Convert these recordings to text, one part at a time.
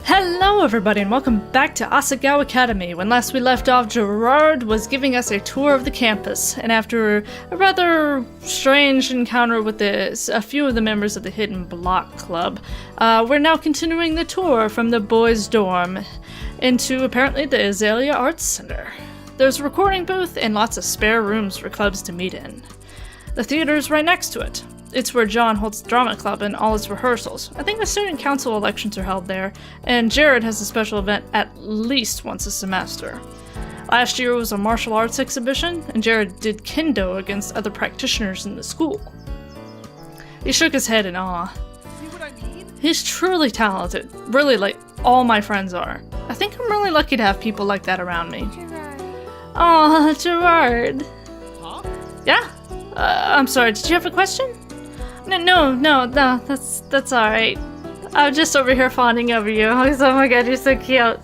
Hello everybody and welcome back to Asagao Academy. When last we left off, Jirard was giving us a tour of the campus, and after a rather strange encounter with a few of the members of the Hidden Block Club, we're now continuing the tour from the boys' dorm into apparently the Azalea Arts Center. There's a recording booth and lots of spare rooms for clubs to meet in. The theater's right next to it. It's where John holds the drama club and all its rehearsals. I think the student council elections are held there, and Jirard has a special event at least once a semester. Last year was a martial arts exhibition, and Jirard did kendo against other practitioners in the school. He shook his head in awe. See what I mean? He's truly talented, really like all my friends are. I think I'm really lucky to have people like that around me. Jirard. Aw, Jirard. Huh? Yeah? I'm sorry, did you have a question? No, that's alright. I'm just over here fawning over you. Oh my god, you're so cute.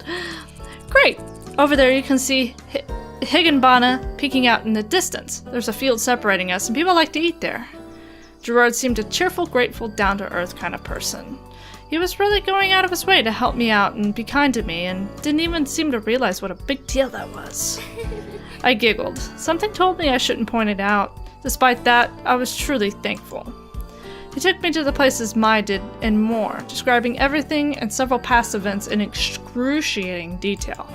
Great! Over there you can see Higginbana peeking out in the distance. There's a field separating us, and people like to eat there. Jirard seemed a cheerful, grateful, down-to-earth kind of person. He was really going out of his way to help me out and be kind to me, and didn't even seem to realize what a big deal that was. I giggled. Something told me I shouldn't point it out. Despite that, I was truly thankful. He took me to the places Mai did and more, describing everything and several past events in excruciating detail.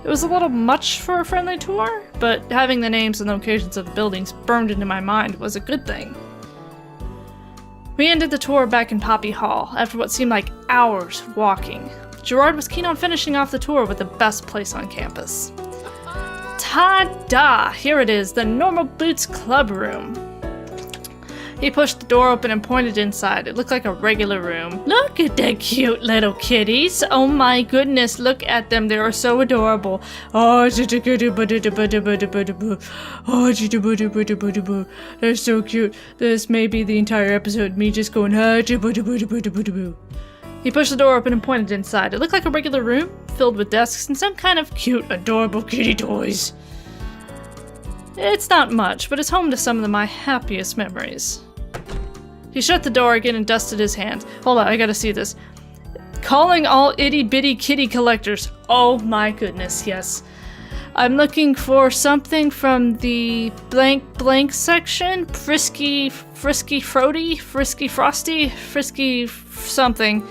It was a little much for a friendly tour, but having the names and locations of the buildings burned into my mind was a good thing. We ended the tour back in Poppy Hall, after what seemed like hours of walking. Jirard was keen on finishing off the tour with the best place on campus. Ta-da! Here it is, the Normal Boots Club Room. He pushed the door open and pointed inside. It looked like a regular room. Look at the cute little kitties. Oh my goodness, look at them. They are so adorable. Oh, they're so cute. This may be the entire episode, me just going, He pushed the door open and pointed inside. It looked like a regular room, filled with desks and some kind of cute, adorable kitty toys. It's not much, but it's home to some of my happiest memories. He shut the door again and dusted his hands. Hold on, I gotta see this. Calling all itty-bitty kitty collectors. Oh my goodness, yes. I'm looking for something from the blank section. Frisky Frody, Frisky Frosty, Frisky something.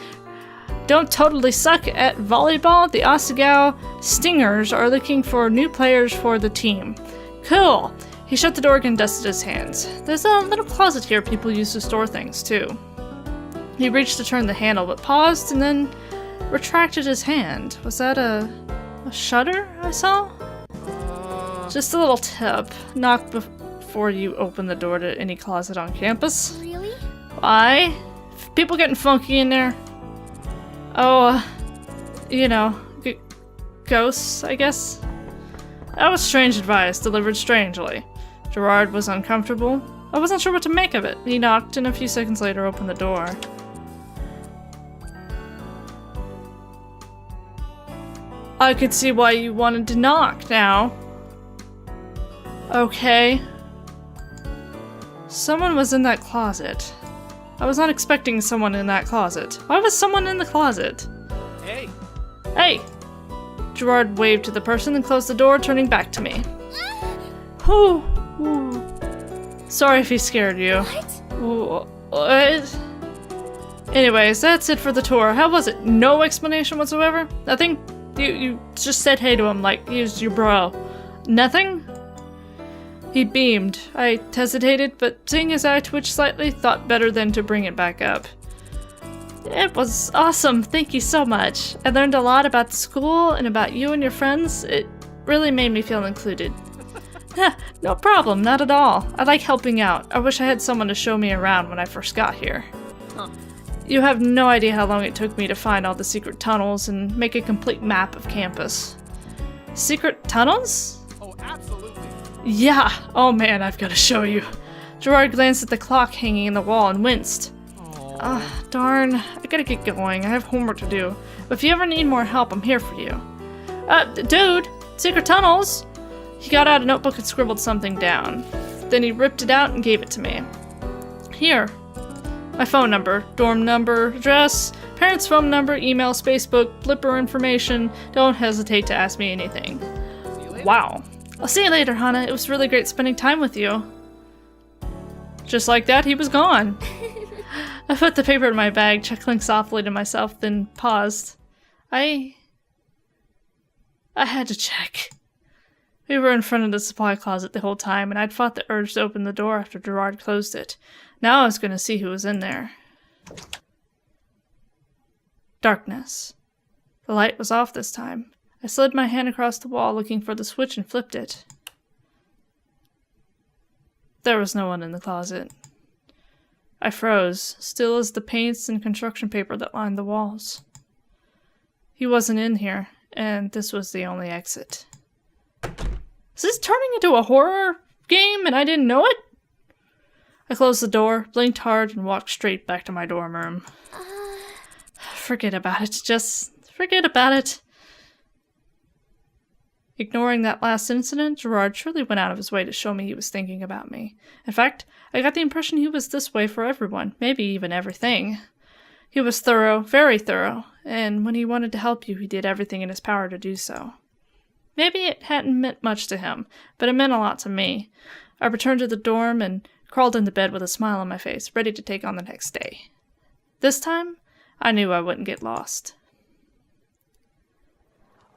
Don't totally suck at volleyball. The Asagao Stingers are looking for new players for the team. Cool. He shut the door again and dusted his hands. There's a little closet here people use to store things, too. He reached to turn the handle, but paused and then retracted his hand. Was that a shutter I saw? Just a little tip. Knock before you open the door to any closet on campus. Really? Why? People getting funky in there? Oh, you know, ghosts, I guess? That was strange advice, delivered strangely. Jirard was uncomfortable. I wasn't sure what to make of it. He knocked and a few seconds later opened the door. I could see why you wanted to knock now. Okay. Someone was in that closet. I was not expecting someone in that closet. Why was someone in the closet? Hey! Hey! Jirard waved to the person and closed the door, turning back to me. Whew. Ooh. Sorry if he scared you. What? Anyways, that's it for the tour. How was it? No explanation whatsoever? Nothing? You just said hey to him like he was your bro. Nothing? He beamed. I hesitated, but seeing his eye twitch slightly, thought better than to bring it back up. It was awesome. Thank you so much. I learned a lot about the school and about you and your friends. It really made me feel included. No problem, not at all. I like helping out. I wish I had someone to show me around when I first got here. Huh. You have no idea how long it took me to find all the secret tunnels and make a complete map of campus. Secret tunnels? Oh, absolutely. Yeah. Oh man, I've got to show you. Jirard glanced at the clock hanging in the wall and winced. Ah, darn. I gotta get going. I have homework to do. But if you ever need more help, I'm here for you. Dude! Secret tunnels! He got out a notebook and scribbled something down. Then he ripped it out and gave it to me. Here. My phone number, dorm number, address, parents' phone number, email, Facebook, blipper information. Don't hesitate to ask me anything. See you later. Wow. I'll see you later, Hana. It was really great spending time with you. Just like that, he was gone. I put the paper in my bag, chuckling softly to myself, then paused. I had to check. We were in front of the supply closet the whole time, and I'd fought the urge to open the door after Jirard closed it. Now I was going to see who was in there. Darkness. The light was off this time. I slid my hand across the wall looking for the switch and flipped it. There was no one in the closet. I froze, still as the paints and construction paper that lined the walls. He wasn't in here, and this was the only exit. Is this turning into a horror game and I didn't know it? I closed the door, blinked hard, and walked straight back to my dorm room. Forget about it. Just forget about it. Ignoring that last incident, Jirard surely went out of his way to show me he was thinking about me. In fact, I got the impression he was this way for everyone, maybe even everything. He was thorough, very thorough, and when he wanted to help you, he did everything in his power to do so. Maybe it hadn't meant much to him, but it meant a lot to me. I returned to the dorm and crawled into bed with a smile on my face, ready to take on the next day. This time, I knew I wouldn't get lost.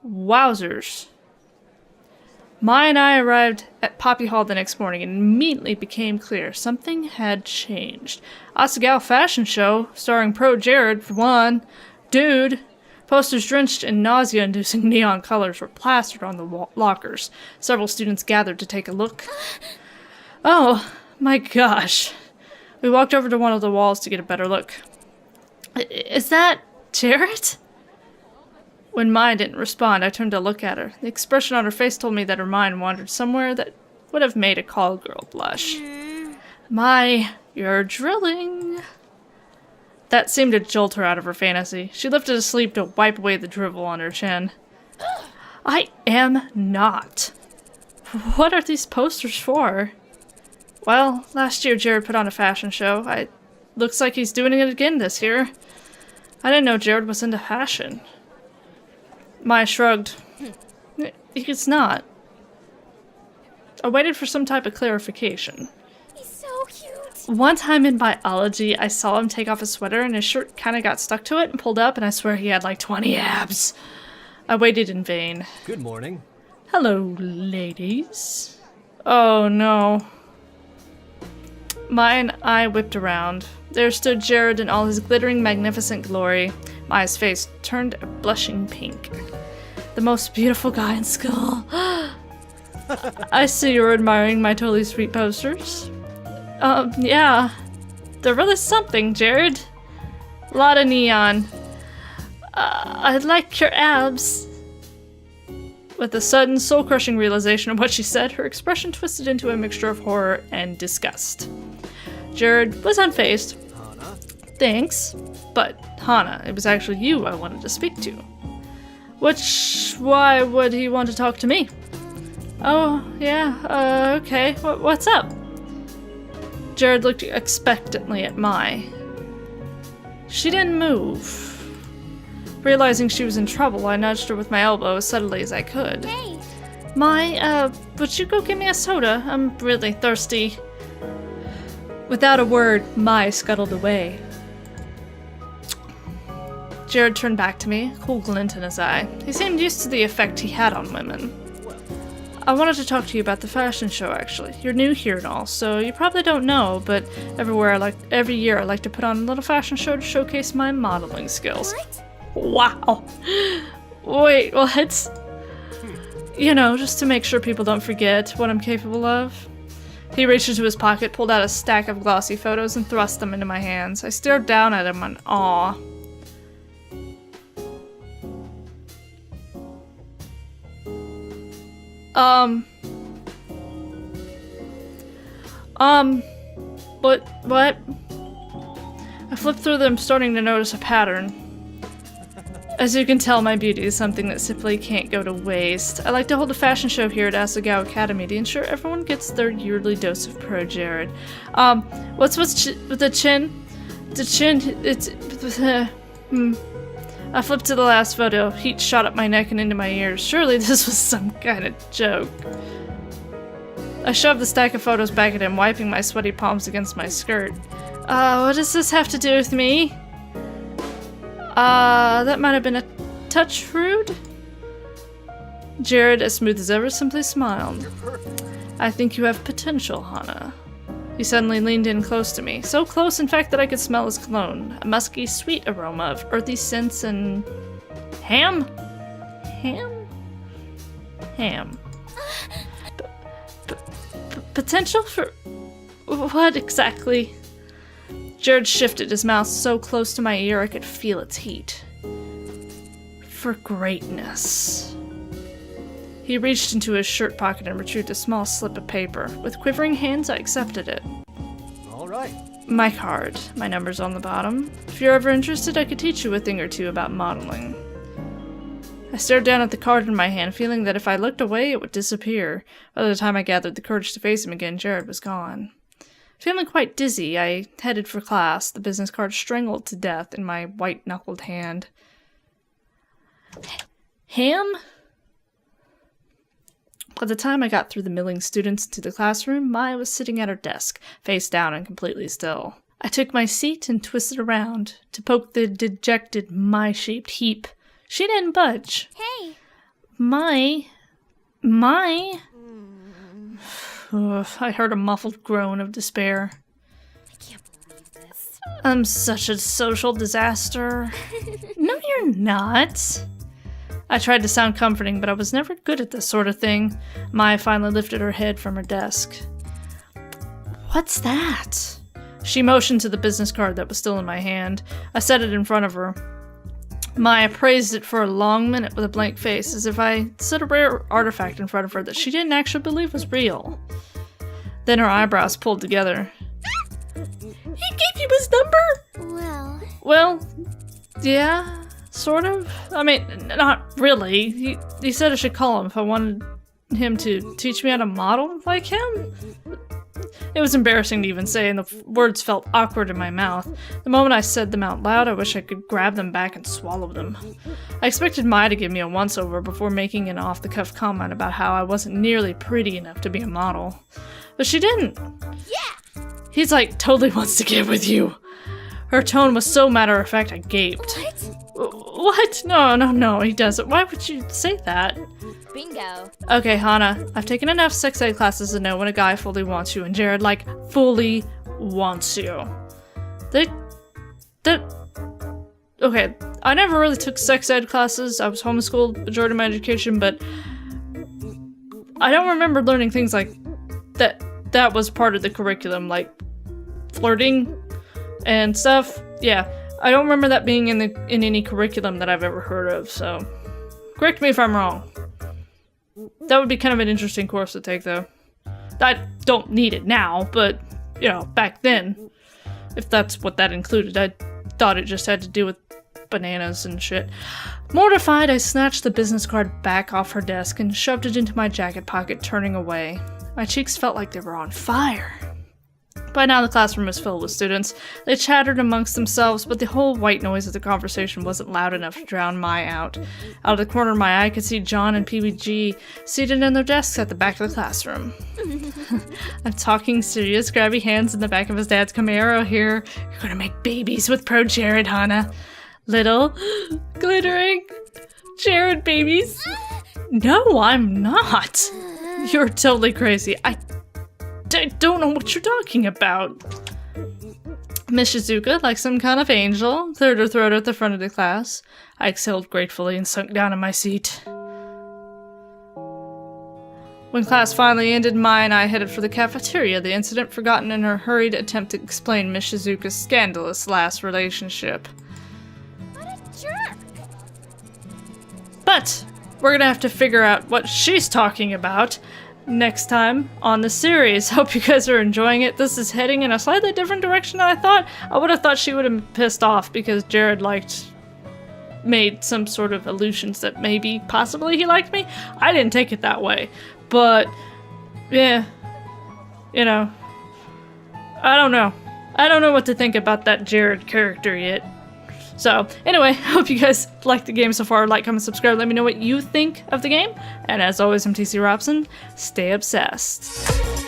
Wowzers. Mai and I arrived at Poppy Hall the next morning and immediately became clear something had changed. Asagao fashion show, starring pro Jirard for one. Dude. Posters drenched in nausea-inducing neon colors were plastered on the lockers. Several students gathered to take a look. Oh, my gosh. We walked over to one of the walls to get a better look. Is that Jirard? When Mai didn't respond, I turned to look at her. The expression on her face told me that her mind wandered somewhere that would have made a call girl blush. Mai, you're drilling. That seemed to jolt her out of her fantasy. She lifted a sleeve to wipe away the drivel on her chin. I am not. What are these posters for? Well, last year Jirard put on a fashion show. Looks like he's doing it again this year. I didn't know Jirard was into fashion. Mai shrugged. He's not. I waited for some type of clarification. He's so cute. One time in biology, I saw him take off his sweater and his shirt kind of got stuck to it and pulled up, and I swear he had like 20 abs. I waited in vain. Good morning. Hello, ladies. Oh no. Mai and I whipped around. There stood Jirard in all his glittering, magnificent glory. Mai's face turned a blushing pink. The most beautiful guy in school. I see you're admiring my totally sweet posters. Yeah. They're really something, Jirard. A lot of neon. I like your abs. With a sudden, soul-crushing realization of what she said, her expression twisted into a mixture of horror and disgust. Jirard was unfazed. Hana. Thanks. But, Hana, it was actually you I wanted to speak to. Why would he want to talk to me? Oh, yeah, okay. What's up? Jirard looked expectantly at Mai. She didn't move. Realizing she was in trouble, I nudged her with my elbow as subtly as I could. Hey. Mai, would you go get me a soda? I'm really thirsty. Without a word, Mai scuttled away. Jirard turned back to me, a cool glint in his eye. He seemed used to the effect he had on women. I wanted to talk to you about the fashion show, actually. You're new here and all, so you probably don't know, but every year I like to put on a little fashion show to showcase my modeling skills. What? Wow. Wait, what? You know, just to make sure people don't forget what I'm capable of. He reached into his pocket, pulled out a stack of glossy photos, and thrust them into my hands. I stared down at him in awe. What? I flipped through them, starting to notice a pattern. As you can tell, my beauty is something that simply can't go to waste. I like to hold a fashion show here at Asagao Academy to ensure everyone gets their yearly dose of pro Jirard. What's with the chin? The chin, I flipped to the last photo. Heat shot up my neck and into my ears. Surely this was some kind of joke. I shoved the stack of photos back at him, wiping my sweaty palms against my skirt. What does this have to do with me? That might have been a touch rude? Jirard, as smooth as ever, simply smiled. I think you have potential, Hana. He suddenly leaned in close to me. So close, in fact, that I could smell his cologne. A musky, sweet aroma of earthy scents and... ham? Ham? Ham. Potential for... what exactly? Jirard shifted, his mouth so close to my ear I could feel its heat. For greatness. He reached into his shirt pocket and retrieved a small slip of paper. With quivering hands, I accepted it. All right. My card. My number's on the bottom. If you're ever interested, I could teach you a thing or two about modeling. I stared down at the card in my hand, feeling that if I looked away, it would disappear. By the time I gathered the courage to face him again, Jirard was gone. Feeling quite dizzy, I headed for class, the business card strangled to death in my white-knuckled hand. Ham? By the time I got through the milling students into the classroom, Maya was sitting at her desk, face down and completely still. I took my seat and twisted around to poke the dejected, my-shaped heap. She didn't budge. Hey. My... Ugh, I heard a muffled groan of despair. I can't believe this. I'm such a social disaster. No, you're not. I tried to sound comforting, but I was never good at this sort of thing. Maya finally lifted her head from her desk. What's that? She motioned to the business card that was still in my hand. I set it in front of her. Maya praised it for a long minute with a blank face, as if I set a rare artifact in front of her that she didn't actually believe was real. Then her eyebrows pulled together. He gave you his number? Well, yeah, sort of. I mean, not really. He said I should call him if I wanted him to teach me how to model like him. It was embarrassing to even say, and the words felt awkward in my mouth. The moment I said them out loud, I wish I could grab them back and swallow them. I expected Maya to give me a once-over before making an off-the-cuff comment about how I wasn't nearly pretty enough to be a model. But she didn't. Yeah! He's like, totally wants to get with you. Her tone was so matter-of-fact I gaped. What? No, he doesn't. Why would you say that? Bingo. Okay, Hana, I've taken enough sex ed classes to know when a guy fully wants you, and Jirard, like, fully wants you. Okay, I never really took sex ed classes. I was homeschooled majority of my education, but I don't remember learning things like that was part of the curriculum, like flirting and stuff. Yeah, I don't remember that being in any curriculum that I've ever heard of, so correct me if I'm wrong. That would be kind of an interesting course to take, though. I don't need it now, but, you know, back then, if that's what that included, I thought it just had to do with bananas and shit. Mortified, I snatched the business card back off her desk and shoved it into my jacket pocket, turning away. My cheeks felt like they were on fire. By now the classroom was filled with students. They chattered amongst themselves, but the whole white noise of the conversation wasn't loud enough to drown Maya out. Out of the corner of my eye I could see John and PBG seated in their desks at the back of the classroom. I'm talking serious, grabby hands in the back of his dad's Camaro here. You're gonna make babies with Pro Jirard, Hana. Little, glittering, Jirard babies. No, I'm not. You're totally crazy. I don't know what you're talking about. Miss Shizuka, like some kind of angel, cleared her throat at the front of the class. I exhaled gratefully and sunk down in my seat. When class finally ended, Maya and I headed for the cafeteria, the incident forgotten in her hurried attempt to explain Miss Shizuka's scandalous last relationship. What a jerk! But we're gonna have to figure out what she's talking about next time on the series. Hope you guys are enjoying it. This is heading in a slightly different direction than I thought. I would have thought she would have been pissed off because Jirard made some sort of allusions that maybe possibly he liked me. I didn't take it that way. But yeah, you know, I don't know. I don't know what to think about that Jirard character yet. So, anyway, hope you guys liked the game so far. Like, comment, subscribe. Let me know what you think of the game. And as always, I'm TC Robson. Stay obsessed.